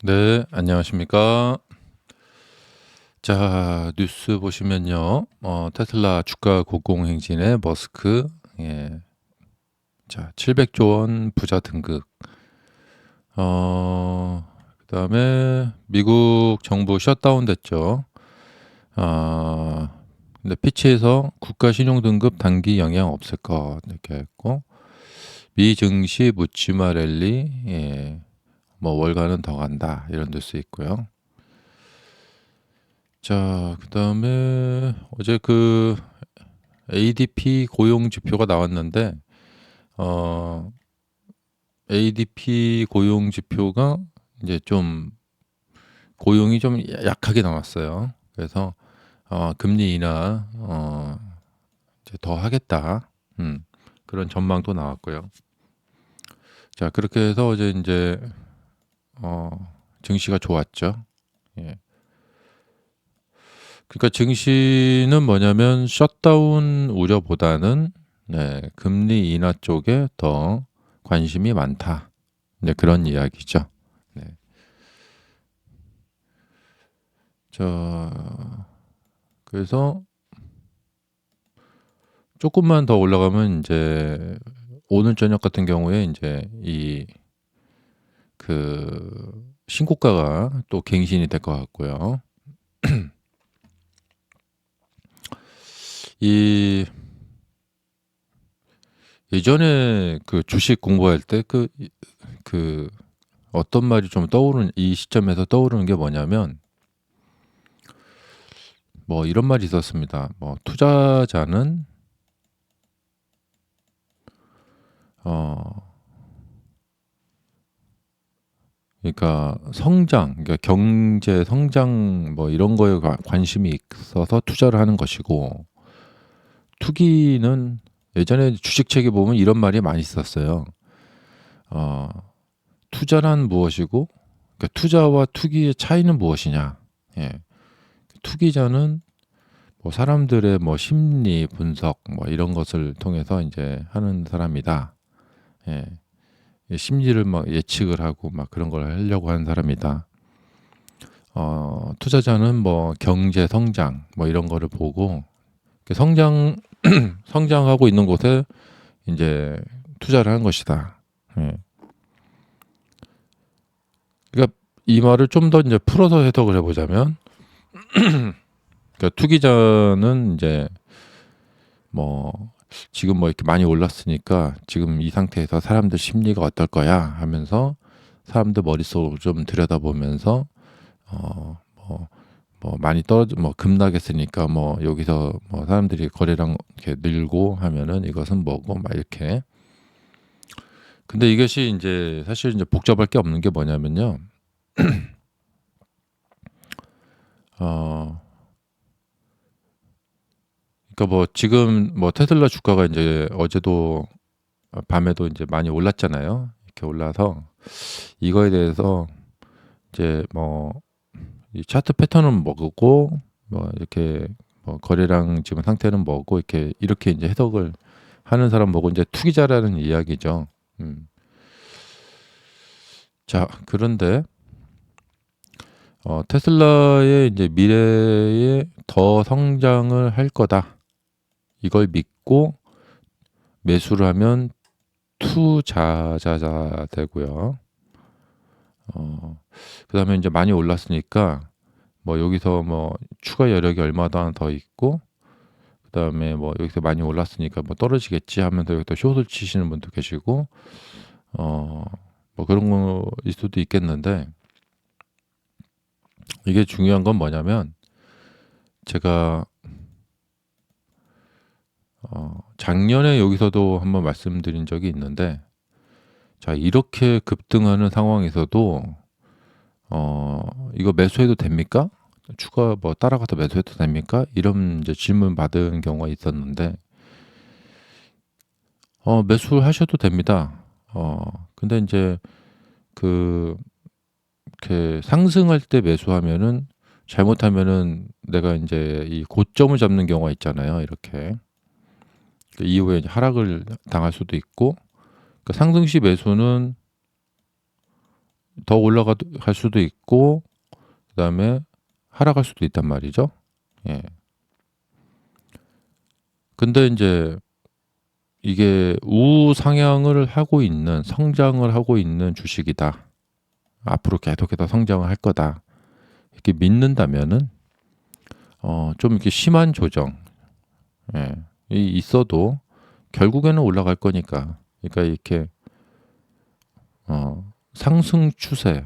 네, 안녕하십니까. 자, 뉴스 보시면요. 테슬라 주가 고공행진의 머스크, 예, 자, 700조 원 부자 등극. 그다음에 미국 정부 셧다운 됐죠. 근데 피치에서 국가 신용 등급 단기 영향 없을 것 이렇게 했고, 미 증시 묻지마 랠리, 뭐 월가는 더 간다 이런 뉴스 있고요. 자, 그다음에 어제 그 ADP 고용 지표가 나왔는데 어 ADP 고용 지표가 이제 좀 고용이 좀 약하게 나왔어요. 그래서 금리 인하 이제 더 하겠다. 그런 전망도 나왔고요. 자, 그렇게 해서 어제 이제 어 증시가 좋았죠. 예. 그러니까 증시는 뭐냐면 셧다운 우려보다는 금리 인하 쪽에 더 관심이 많다. 이제 그런 이야기죠. 네. 자, 그래서 조금만 더 올라가면 이제 오늘 저녁 같은 경우에 이제 이 그 신고가가 또 갱신이 될 것 같고요. 이 예전에 그 주식 공부할 때 그 어떤 말이 좀 떠오르는 이 시점에서 떠오르는 게 뭐냐면 뭐 이런 말이 있었습니다. 뭐 투자자는 어 그러니까 성장, 그러니까 경제 성장 뭐 이런 거에 관심이 있어서 투자를 하는 것이고 투기는 예전에 주식책에 보면 이런 말이 많이 있었어요. 어, 투자란 무엇이고, 그러니까 투자와 투기의 차이는 무엇이냐? 예. 투기자는 뭐 사람들의 뭐 심리 분석 뭐 이런 것을 통해서 이제 하는 사람이다. 예. 심리를 막 예측을 하고 막 그런 걸 하려고 하는 사람이다. 투자자는 뭐 경제 성장 뭐 이런 거를 보고 성장 성장하고 있는 곳에 이제 투자를 하는 것이다. 예. 그러니까 이 말을 좀 더 이제 풀어서 해석을 해보자면, 그러니까 투기자는 이제 뭐 지금 뭐 이렇게 많이 올랐으니까 지금 이 상태에서 사람들 심리가 어떨 거야 하면서 사람들 머릿속을 좀 들여다보면서 뭐 많이 떨어져 뭐 급락했으니까 뭐 여기서 뭐 사람들이 거래량 이렇게 늘고 하면은 이것은 뭐고 막 이렇게. 근데 이것이 이제 사실 이제 복잡할 게 없는 게 뭐냐면요. 어 그러니까 뭐 지금 뭐 테슬라 주가가 이제 어제도 밤에도 이제 많이 올랐잖아요. 이렇게 올라서 이거에 대해서 이제 뭐 이 차트 패턴은 뭐고 뭐 이렇게 뭐 거래량 지금 상태는 뭐고 이렇게 이제 해석을 하는 사람 보고 이제 투기자라는 이야기죠. 음. 자, 그런데 테슬라의 이제 미래에 더 성장을 할 거다. 이걸 믿고 매수를 하면 투자자자 되고요. 그다음에 이제 많이 올랐으니까 뭐 여기서 뭐 추가 여력이 얼마나 더 있고 그다음에 뭐 여기서 많이 올랐으니까 뭐 떨어지겠지 하면서 여기서 숏을 치시는 분도 계시고 어 뭐 그런 거일 수도 있겠는데 이게 중요한 건 뭐냐면 제가 작년에 여기서도 한번 말씀드린 적이 있는데 자, 이렇게 급등하는 상황에서도 이거 매수해도 됩니까? 추가 뭐 따라가서 매수해도 됩니까? 이런 이제 질문 받은 경우가 있었는데 매수하셔도 됩니다. 근데 이제 그 이렇게 상승할 때 매수하면은 잘못하면은 내가 이제 이 고점을 잡는 경우가 있잖아요. 이렇게 그 이후에 이제 하락을 당할 수도 있고, 그 상승 시 매수는 더 올라갈 수도 있고 그다음에 하락할 수도 있단 말이죠. 예. 근데 이제 이게 우상향을 하고 있는 성장을 하고 있는 주식이다. 앞으로 계속해서 성장을 할 거다. 이렇게 믿는다면은 좀 이렇게 심한 조정 예, 이 있어도 결국에는 올라갈 거니까. 그러니까 이렇게 상승 추세,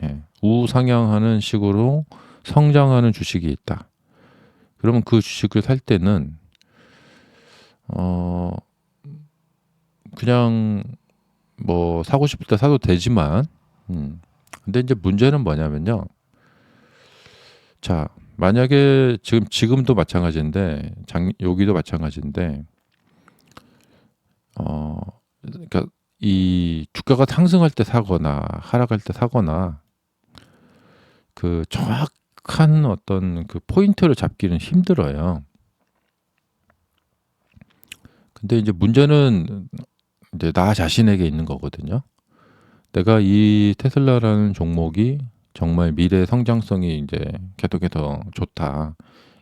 예, 우상향하는 식으로 성장하는 주식이 있다. 그러면 그 주식을 살 때는 어 그냥 뭐 사고 싶을 때 사도 되지만, 근데 이제 문제는 뭐냐면요. 자, 만약에 지금도 마찬가지인데, 여기도 마찬가지인데, 그러니까 이 주가가 상승할 때 사거나 하락할 때 사거나 그 정확한 어떤 그 포인트를 잡기는 힘들어요. 근데 이제 문제는 이제 나 자신에게 있는 거거든요. 내가 이 테슬라라는 종목이 정말 미래 성장성이 이제 계속해서 좋다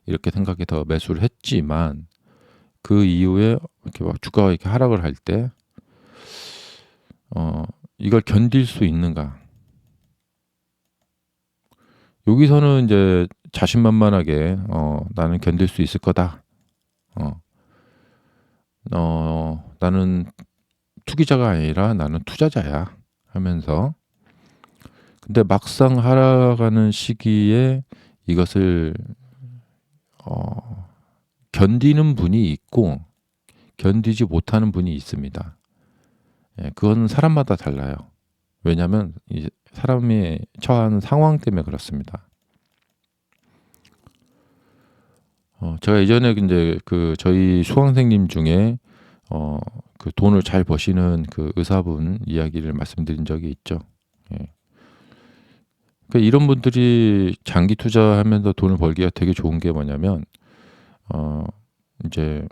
이렇게 생각해서 매수를 했지만 그 이후에 이렇게 막 주가가 이렇게 하락을 할 때 이걸 견딜 수 있는가? 여기서는 이제 자신만만하게 나는 견딜 수 있을 거다. 어, 나는 투기자가 아니라 나는 투자자야 하면서 근데 막상 하락하는 시기에 이것을 견디는 분이 있고 견디지 못하는 분이 있습니다. 예, 그건 사람마다 달라요. 왜냐하면 이 사람이 처한 상황 때문에 그렇습니다. 제가 예전에 이제 그 저희 수강생님 중에 그 돈을 잘 버시는 그 의사분 이야기를 말씀드린 적이 있죠. 예. 그러니까 이런 분들이 장기 투자하면서 돈을 벌기가 되게 좋은 게 뭐냐면 이제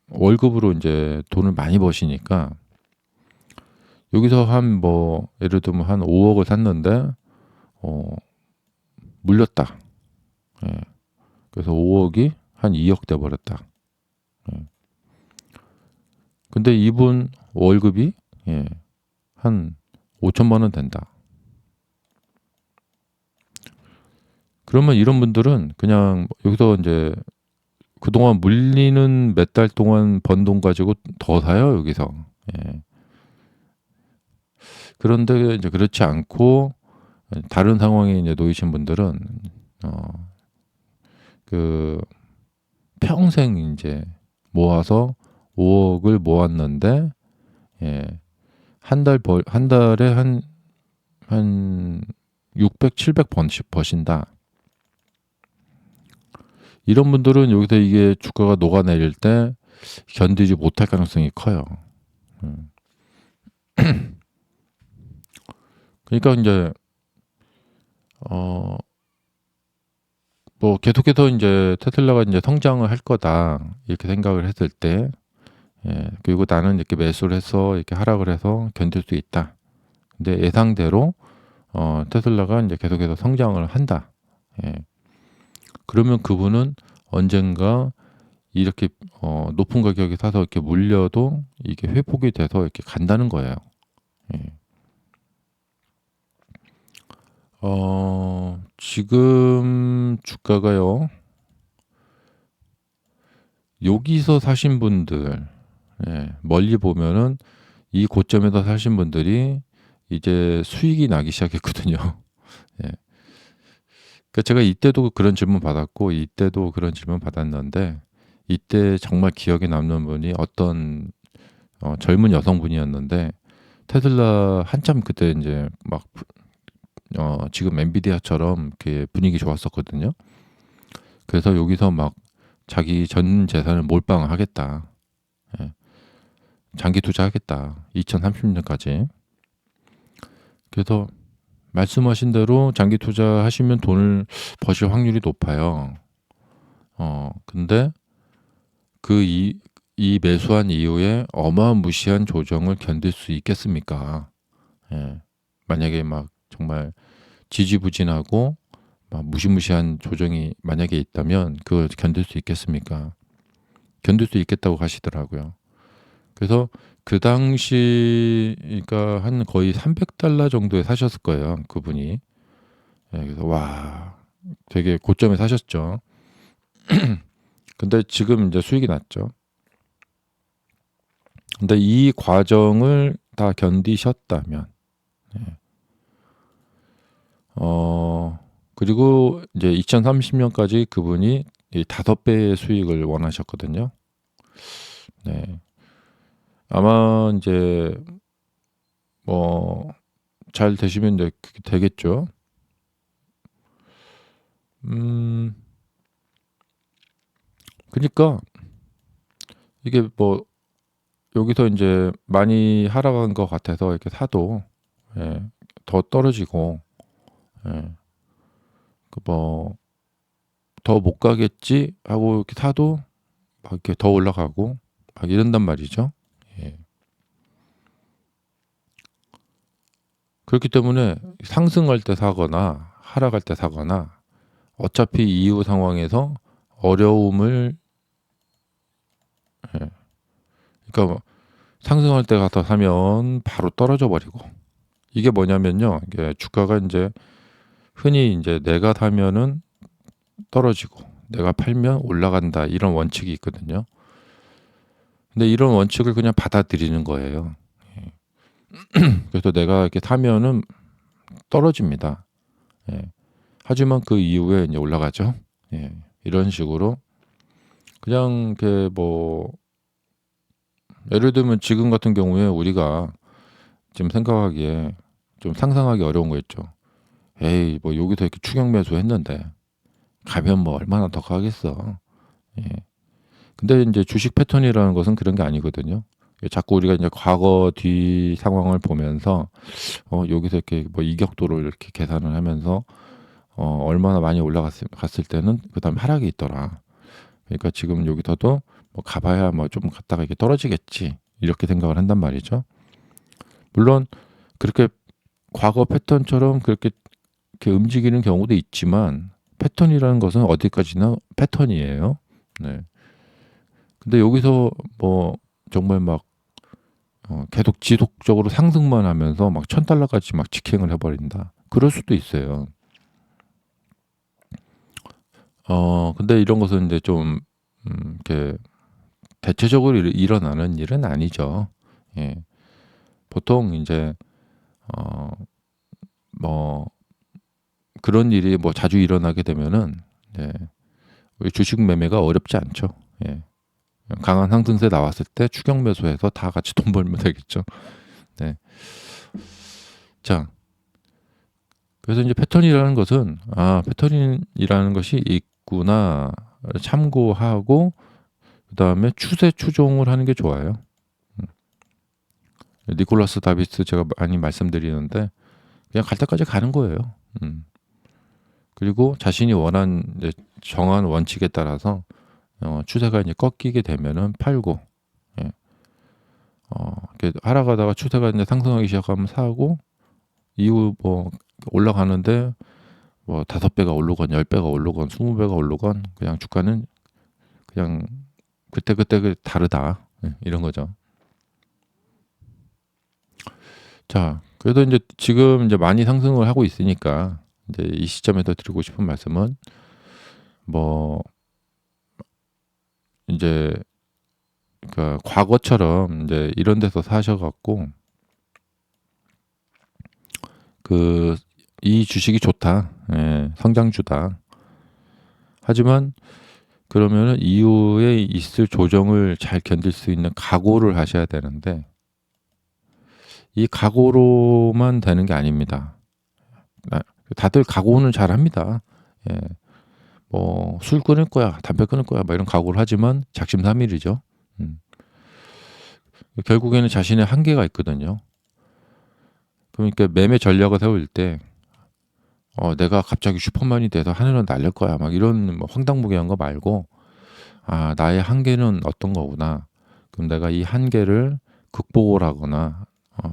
월급으로 이제 돈을 많이 버시니까 여기서 한 뭐 예를 들면 한 5억을 샀는데 물렸다. 예. 그래서 5억이 한 2억 돼 버렸다. 예. 근데 이분 월급이 예, 한 5천만 원 된다. 그러면 이런 분들은 그냥 여기서 이제 그동안 물리는 몇 달 동안 번 돈 가지고 더 사요, 여기서. 예. 그런데 이제 그렇지 않고 다른 상황에 이제 놓이신 분들은 그 평생 이제 모아서 5억을 모았는데 예. 한 달에 한 600, 700번씩 버신다. 이런 분들은 여기서 이게 주가가 녹아내릴 때 견디지 못할 가능성이 커요. 음. 그러니까 이제 뭐 계속해서 이제 테슬라가 이제 성장을 할 거다 이렇게 생각을 했을 때, 예, 그리고 나는 이렇게 매수를 해서 이렇게 하락을 해서 견딜 수 있다. 근데 예상대로 테슬라가 이제 계속해서 성장을 한다. 예. 그러면 그분은 언젠가 이렇게 높은 가격에 사서 이렇게 물려도 이게 회복이 돼서 이렇게 간다는 거예요. 예. 지금 주가가요. 여기서 사신 분들, 예, 멀리 보면은 이 고점에서 사신 분들이 이제 수익이 나기 시작했거든요. 예. 그러니까 제가 이때도 그런 질문 받았고 이때도 그런 질문 받았는데 이때 정말 기억에 남는 분이 어떤 젊은 여성분이었는데 테슬라 한참 그때 이제 막 지금 엔비디아처럼 이렇게 분위기 좋았었거든요. 그래서 여기서 막 자기 전 재산을 몰빵하겠다. 예. 장기 투자하겠다. 2030년까지. 그래서 말씀하신 대로 장기 투자하시면 돈을 버실 확률이 높아요. 근데 이 매수한 이후에 어마무시한 조정을 견딜 수 있겠습니까? 예. 만약에 막 정말 지지부진하고 막 무시무시한 조정이 만약에 있다면 그걸 견딜 수 있겠습니까? 견딜 수 있겠다고 하시더라고요. 그래서 그 당시 그러니까 한 거의 $300 정도에 사셨을 거예요, 그분이. 예, 그래서 와, 되게 고점에 사셨죠. 근데 지금 이제 수익이 났죠. 근데 이 과정을 다 견디셨다면, 예. 그리고 이제 2030년까지 그분이 이 5배의 수익을 원하셨거든요. 네. 아마 이제 뭐 잘 되시면 이제 그게 되겠죠. 그러니까 이게 뭐 여기서 이제 많이 하락한 것 같아서 이렇게 사도, 예, 더 떨어지고, 예, 그 뭐 더 못 가겠지 하고 이렇게 사도 막 이렇게 더 올라가고 막 이런단 말이죠. 예. 그렇기 때문에 상승할 때 사거나 하락할 때 사거나 어차피 이후 상황에서 어려움을, 예, 그러니까 뭐 상승할 때 가서 사면 바로 떨어져 버리고, 이게 뭐냐면요. 이게 주가가 이제 흔히 이제 내가 사면은 떨어지고 내가 팔면 올라간다, 이런 원칙이 있거든요. 근데 이런 원칙을 그냥 받아들이는 거예요. 예. 그래서 내가 이렇게 사면은 떨어집니다. 예. 하지만 그 이후에 이제 올라가죠. 예. 이런 식으로 그냥 이렇게 뭐 예를 들면 지금 같은 경우에 우리가 지금 생각하기에 좀 상상하기 어려운 거 있죠. 에이, 뭐 여기서 이렇게 추격 매수했는데 가면 뭐 얼마나 더 가겠어. 예. 근데 이제 주식 패턴이라는 것은 그런 게 아니거든요. 자꾸 우리가 이제 과거 뒤 상황을 보면서 여기서 이렇게 뭐 이격도를 이렇게 계산을 하면서 얼마나 많이 갔을 때는 그다음에 하락이 있더라. 그러니까 지금 여기서도 뭐 가봐야 뭐 좀 갔다가 이게 떨어지겠지, 이렇게 생각을 한단 말이죠. 물론 그렇게 과거 패턴처럼 그렇게 이렇게 움직이는 경우도 있지만 패턴이라는 것은 어디까지나 패턴이에요. 네. 근데 여기서 뭐 정말 막 계속 지속적으로 상승만 하면서 막 $1,000까지 막 직행을 해버린다, 그럴 수도 있어요. 근데 이런 것은 이제 좀 이렇게 대체적으로 일어나는 일은 아니죠. 예. 보통 이제 뭐 그런 일이 뭐 자주 일어나게 되면은, 네, 우리 주식 매매가 어렵지 않죠. 예. 강한 상승세 나왔을 때 추격 매수해서 다 같이 돈 벌면 되겠죠. 네. 자, 그래서 이제 패턴이라는 것이 있구나 참고하고 그다음에 추세 추종을 하는 게 좋아요. 니콜라스 다비스 제가 많이 말씀드리는데 그냥 갈 때까지 가는 거예요. 그리고 자신이 원한 이제 정한 원칙에 따라서 추세가 이제 꺾이게 되면은 팔고, 예. 이렇게 하락하다가 추세가 이제 상승하기 시작하면 사고, 이후 뭐 올라가는데 뭐 5배가 오르건 10배가 오르건 20배가 오르건 그냥 주가는 그냥 그때 다르다, 예, 이런 거죠. 자, 그래도 이제 지금 이제 많이 상승을 하고 있으니까 이제 이 시점에서 드리고 싶은 말씀은 뭐 이제 그러니까 과거처럼 이제 이런 데서 사셔 갖고 그 이 주식이 좋다, 예, 성장주다. 하지만 그러면은 이후에 있을 조정을 잘 견딜 수 있는 각오를 하셔야 되는데 이 각오로만 되는 게 아닙니다. 다들 각오는 잘합니다. 예. 뭐 술 끊을 거야, 담배 끊을 거야, 막 이런 각오를 하지만 작심삼일이죠. 음. 결국에는 자신의 한계가 있거든요. 그러니까 매매 전략을 세울 때 내가 갑자기 슈퍼맨이 돼서 하늘을 날릴 거야, 막 이런 뭐 황당무계한 거 말고, 나의 한계는 어떤 거구나. 그럼 내가 이 한계를 극복을 하거나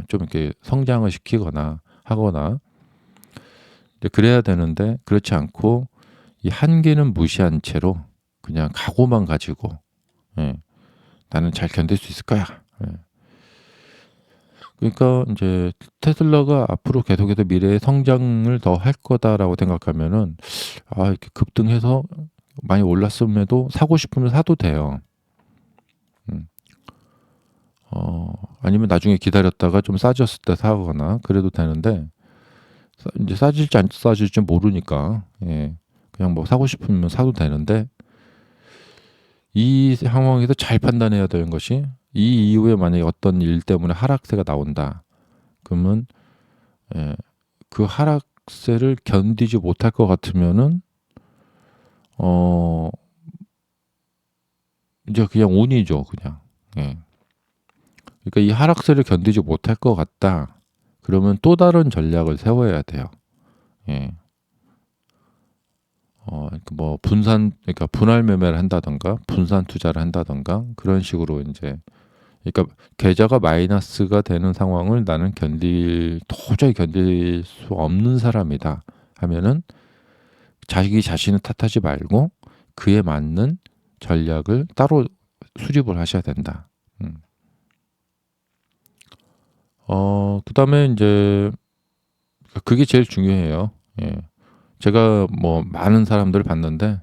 좀 이렇게 성장을 시키거나 하거나 그래야 되는데 그렇지 않고 이 한계는 무시한 채로 그냥 각오만 가지고 예, 나는 잘 견딜 수 있을 거야. 예. 그러니까 이제 테슬라가 앞으로 계속해서 미래의 성장을 더 할 거다라고 생각하면은 이렇게 급등해서 많이 올랐음에도 사고 싶으면 사도 돼요. 음. 아니면 나중에 기다렸다가 좀 싸졌을 때 사거나 그래도 되는데 이제 싸질지 안 싸질지 모르니까 예. 그냥 뭐 사고 싶으면 사도 되는데 이 상황에서 잘 판단해야 되는 것이 이 이후에 만약에 어떤 일 때문에 하락세가 나온다. 그러면 예, 그 하락세를 견디지 못할 것 같으면은 이제 그냥 운이죠, 그냥. 예. 그러니까 이 하락세를 견디지 못할 것 같다. 그러면 또 다른 전략을 세워야 돼요. 예. 뭐 그러니까 분할 매매를 한다던가 분산 투자를 한다던가 그런 식으로 이제 그러니까 계좌가 마이너스가 되는 상황을 나는 도저히 견딜 수 없는 사람이다 하면은 자기 자신을 탓하지 말고 그에 맞는 전략을 따로 수립을 하셔야 된다. 그다음에 이제 그게 제일 중요해요. 예. 제가 뭐 많은 사람들을 봤는데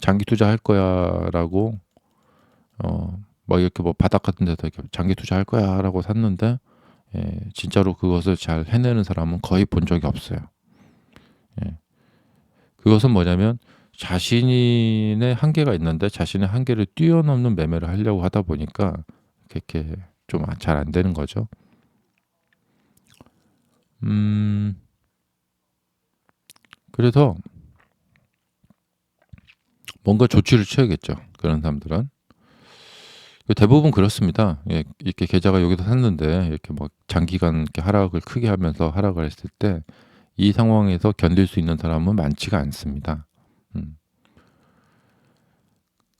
장기 투자할 거야라고 막 이렇게 뭐 바닥 같은 데서 이렇게 장기 투자할 거야라고 샀는데 예, 진짜로 그것을 잘 해내는 사람은 거의 본 적이 없어요. 예. 그것은 뭐냐면 자신의 한계가 있는데 자신의 한계를 뛰어넘는 매매를 하려고 하다 보니까 그렇게 좀 잘 안 되는 거죠. 그래서 뭔가 조치를 취해야겠죠. 그런 사람들은. 대부분 그렇습니다. 예, 이렇게 계좌가 여기서 샀는데 이렇게 막 장기간 이렇게 하락을 크게 하면서 하락을 했을 때 이 상황에서 견딜 수 있는 사람은 많지가 않습니다.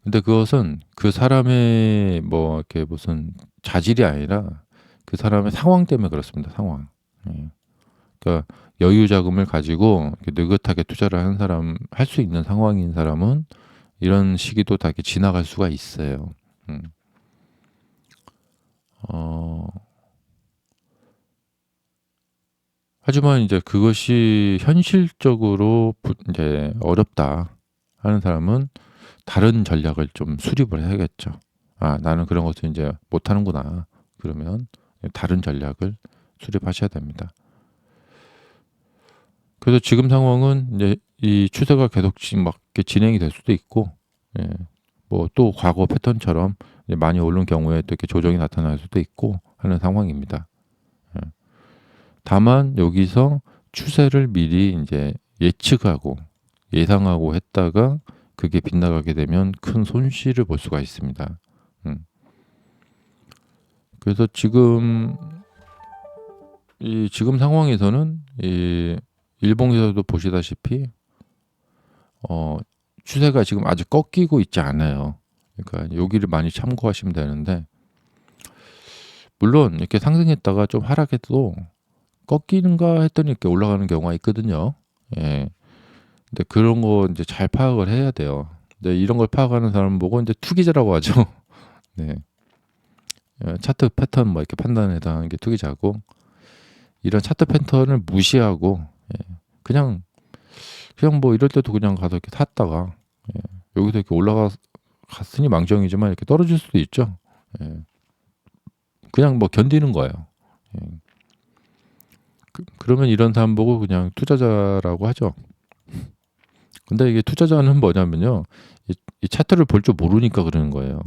근데 그것은 그 사람의 뭐 이렇게 무슨 자질이 아니라 그 사람의 상황 때문에 그렇습니다. 상황. 예. 그러니까 여유 자금을 가지고 이렇게 느긋하게 투자를 하는 사람, 할 수 있는 상황인 사람은 이런 시기도 다 이렇게 지나갈 수가 있어요. 음. 어, 하지만 이제 그것이 현실적으로 이제 어렵다 하는 사람은 다른 전략을 좀 수립을 해야겠죠. 나는 그런 것을 이제 못하는구나. 그러면 다른 전략을 수립하셔야 됩니다. 그래서 지금 상황은 이제 이 추세가 계속 막 이렇게 진행이 될 수도 있고, 예, 뭐 또 과거 패턴처럼 많이 오른 경우에 또 이렇게 조정이 나타날 수도 있고 하는 상황입니다. 예. 다만 여기서 추세를 미리 이제 예측하고 예상하고 했다가 그게 빗나가게 되면 큰 손실을 볼 수가 있습니다. 그래서 지금 상황에서는 이 일봉에서도 보시다시피 추세가 지금 아직 꺾이고 있지 않아요. 그러니까 여기를 많이 참고하시면 되는데 물론 이렇게 상승했다가 좀 하락해도 꺾이는가 했더니 이렇게 올라가는 경우가 있거든요. 예. 근데 그런 거 이제 잘 파악을 해야 돼요. 근데 이런 걸 파악하는 사람 보고 이제 투기자라고 하죠. 네. 차트 패턴 뭐 이렇게 판단에 해당하는 게 투기자고 이런 차트 패턴을 무시하고 그냥 뭐 이럴 때도 그냥 가서 이렇게 샀다가 여기서 이렇게 올라갔으니 망정이지만 이렇게 떨어질 수도 있죠. 그냥 뭐 견디는 거예요. 그러면 이런 사람 보고 그냥 투자자라고 하죠. 근데 이게 투자자는 뭐냐면요. 이 차트를 볼 줄 모르니까 그러는 거예요.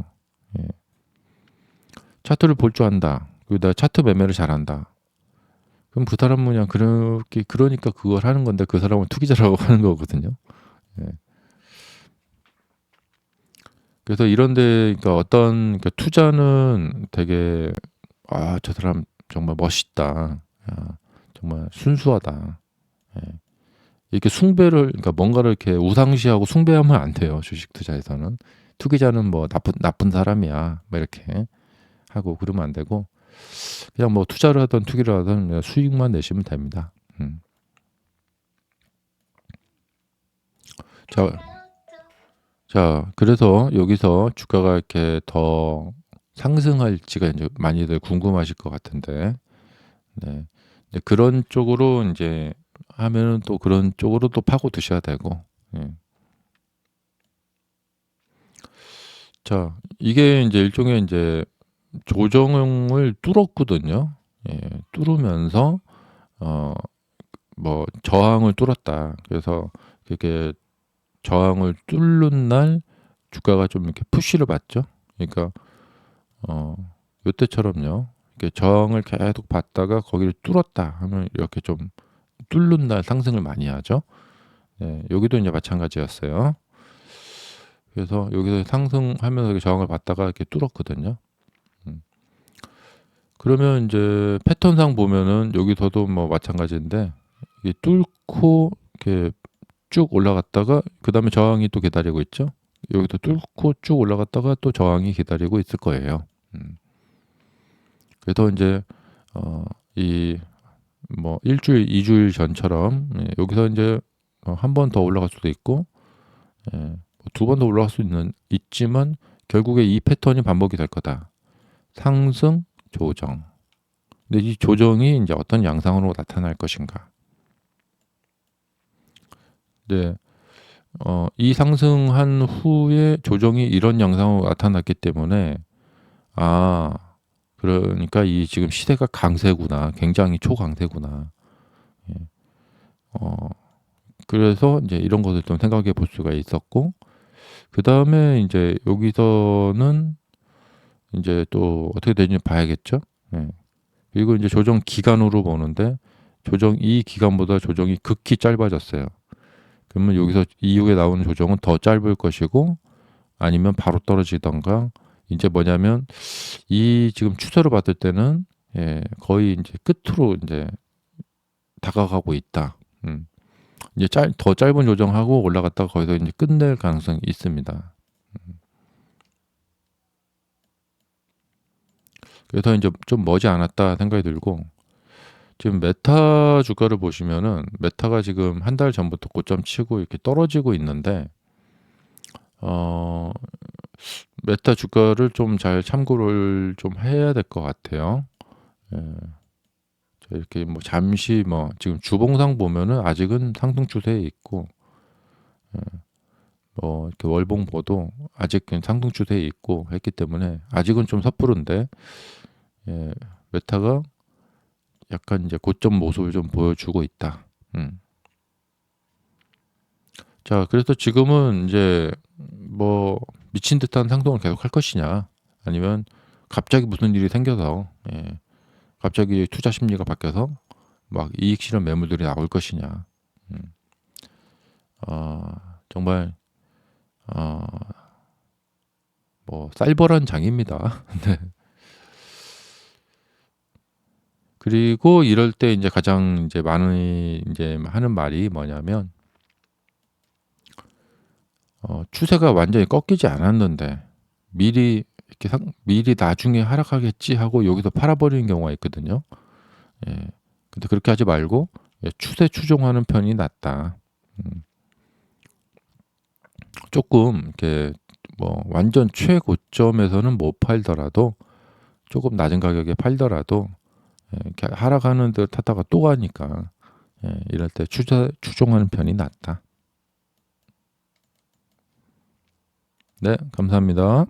차트를 볼 줄 안다. 그리고 내가 차트 매매를 잘한다. 그럼 그 사람은 그냥 그러니까 그걸 하는 건데 그 사람은 투기자라고 하는 거거든요. 그래서 이런데 그러니까 그러니까 투자는 되게 저 사람 정말 멋있다. 정말 순수하다. 이렇게 그러니까 뭔가를 이렇게 우상시하고 숭배하면 안 돼요. 주식 투자에서는 투기자는 뭐 나쁜 사람이야. 뭐 이렇게 하고 그러면 안 되고 그냥 뭐 투자를 하든 투기를 하든 수익만 내시면 됩니다. 음. 자, 그래서 여기서 주가가 이렇게 더 상승할지가 이제 많이들 궁금하실 것 같은데, 네. 근데 그런 쪽으로 이제 하면은 또 그런 쪽으로 또 파고 드셔야 되고, 예. 자, 이게 이제 일종의 이제 조정을 뚫었거든요. 예, 뚫으면서 어, 뭐 저항을 뚫었다. 그래서 그게 저항을 뚫는 날 주가가 좀 이렇게 푸시를 받죠. 그러니까 어, 요때처럼요. 이렇게 저항을 계속 받다가 거기를 뚫었다 하면 이렇게 좀 뚫는 날 상승을 많이 하죠. 네, 여기도 이제 마찬가지였어요. 그래서 여기서 상승하면서 이렇게 저항을 받다가 이렇게 뚫었거든요. 음. 그러면 이제 패턴상 보면은 여기서도 뭐 마찬가지인데 이게 뚫고 이렇게 쭉 올라갔다가 그 다음에 저항이 또 기다리고 있죠. 여기도 뚫고 쭉 올라갔다가 또 저항이 기다리고 있을 거예요. 그래서 이제 이 뭐 일주일, 이주일 전처럼 여기서 이제 한 번 더 올라갈 수도 있고 두 번 더 올라갈 수 있지만 결국에 이 패턴이 반복이 될 거다. 상승, 조정. 근데 이 조정이 이제 어떤 양상으로 나타날 것인가. 네. 이 상승한 후에 조정이 이런 양상으로 나타났기 때문에 아, 그러니까 이 지금 시대가 강세구나. 굉장히 초강세구나. 예. 어, 그래서 이제 이런 것을 좀 생각해 볼 수가 있었고 그다음에 이제 여기서는 이제 또 어떻게 되는지 봐야겠죠. 예. 그리고 이제 조정 기간으로 보는데 조정 이 기간보다 조정이 극히 짧아졌어요. 그러면 여기서 이후에 나오는 조정은 더 짧을 것이고 아니면 바로 떨어지던가 이제 뭐냐면 이 지금 추세로 봤을 때는 거의 이제 끝으로 이제 다가가고 있다. 이제 더 짧은 조정하고 올라갔다가 거기서 이제 끝낼 가능성이 있습니다. 그래서 이제 좀 머지 않았다 생각이 들고 지금 메타 주가를 보시면은 메타가 지금 한 달 전부터 고점 치고 이렇게 떨어지고 있는데 어 메타 주가를 좀 잘 참고를 좀 해야 될 것 같아요. 예. 이렇게 뭐 잠시 뭐 지금 주봉상 보면은 아직은 상승 추세에 있고 뭐 이렇게 월봉 보도 아직 그냥 상승 추세에 있고 했기 때문에 아직은 좀 섣부른데 예, 메타가 약간 이제 고점 모습을 좀 보여주고 있다. 자, 그래서 지금은 이제 뭐 미친 듯한 상승을 계속 할 것이냐, 아니면 갑자기 무슨 일이 생겨서 갑자기 투자 심리가 바뀌어서 막 이익 실현 매물들이 나올 것이냐. 정말 어, 뭐 쌀벌한 장입니다. 네. 그리고 이럴 때 이제 가장 이제 많이 이제 하는 말이 뭐냐면 추세가 완전히 꺾이지 않았는데 미리 이렇게 미리 나중에 하락하겠지 하고 여기서 팔아버리는 경우가 있거든요. 예. 근데 그렇게 하지 말고 추세 추종하는 편이 낫다. 조금 이렇게 뭐 완전 최고점에서는 못 팔더라도 조금 낮은 가격에 팔더라도 이렇게 하락하는 듯 하다가 또 가니까 이럴 때 추종하는 편이 낫다. 네, 감사합니다.